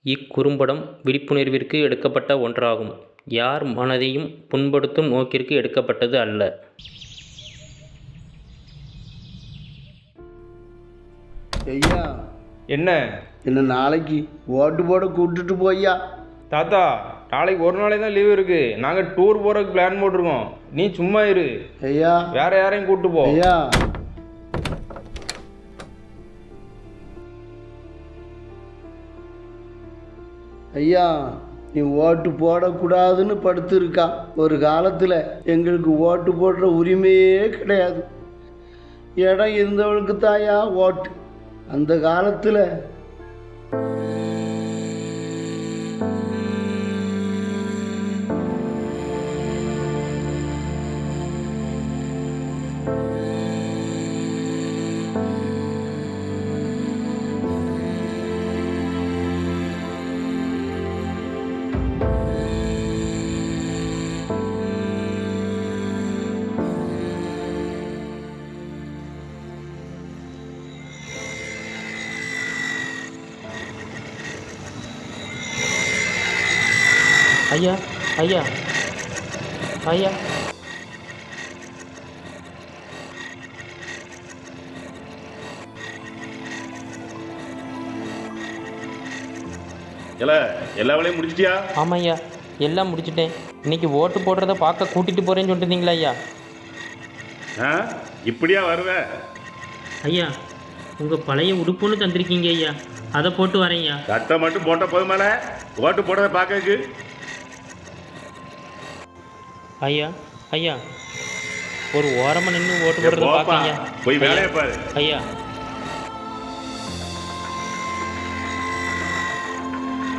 இக்குறும்படம் விழிப்புணர்விற்கு எடுக்கப்பட்ட ஒன்றாகும். யார் மனதையும் புண்படுத்தும் நோக்கிற்கு எடுக்கப்பட்டது அல்ல. ஐயா, என்ன என்ன நாளைக்கு ஓட்டு போட கூப்பிட்டுட்டு போய்யா. தாத்தா, நாளைக்கு ஒரு நாளைக்கு தான் லீவு இருக்கு. நாங்கள் டூர் போகிறதுக்கு பிளான் போட்டிருக்கோம். நீ சும்மா இரு. ஐயா, வேற யாரையும் கூப்பிட்டு போ. ஐயா, ஐயா, நீ ஓட்டு போடக்கூடாதுன்னு படுத்திருக்கா. ஒரு காலத்தில் எங்களுக்கு ஓட்டு போடுற உரிமையே கிடையாது. இடம் இருந்தவளுக்கு தாயா ஓட்டு. அந்த காலத்தில் ஐயா, ஐயா, ஐயா, எல்லா வேலையும் முடிச்சிட்டியா? ஆமாம் ஐயா, எல்லாம் முடிச்சிட்டேன். இன்னைக்கு ஓட்டு போடுறத பார்க்க கூட்டிகிட்டு போகிறேன்னு சொல்லியிருந்தீங்களா ஐயா? இப்படியா வருவ? ஐயா, உங்கள் பழைய உடுப்புன்னு தந்திருக்கீங்க ஐயா, அதை போட்டு வரேன் ஐயா. சட்டை மட்டும் போட்ட போதுமால ஓட்டு போடுறத பார்க்கறதுக்கு? ஐயா, ஐயா, ஒரு ஓரமாக நின்று ஓட்டு போடுறத பார்க்க ஐயா. போய் வேலையை பாரு. ஐயா,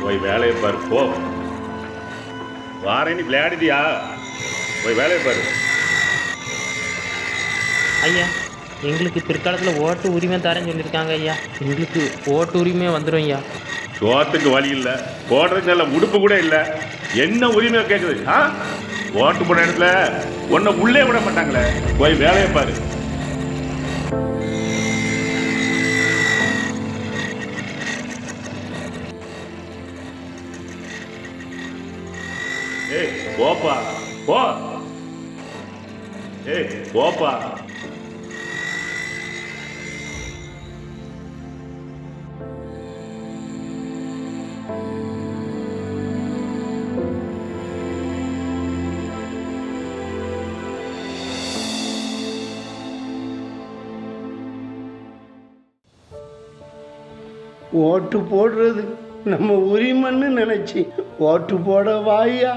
போய் வேலையை பாரு. போ, வாரேன்னு விளையாடுதியா? போய் வேலையை பாரு. ஐயா, எங்களுக்கு பிற்காலத்தில் ஓட்டு உரிமை தரேன்னு சொல்லியிருக்காங்க ஐயா. எங்களுக்கு ஓட்டு உரிமை வந்துடும் ஐயா. சோத்துக்கு வழி இல்லை, போடுறதுக்கு நல்ல உடுப்பு கூட இல்லை. என்ன உரிமை கேட்குது? ஓட்டு போட இடத்துல உன்னை உள்ளே விட மாட்டாங்களே. போய் வேலையை பாரு. ஏய் போப்பா, போ. ஏய் போப்பா. ஓட்டு போடுறது நம்ம உரிமைன்னு நினைச்சி ஓட்டு போட வாயா.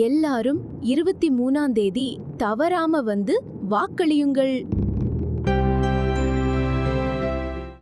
எல்லாரும் 23ஆம் தேதி தவறாம வந்து வாக்களியுங்கள்.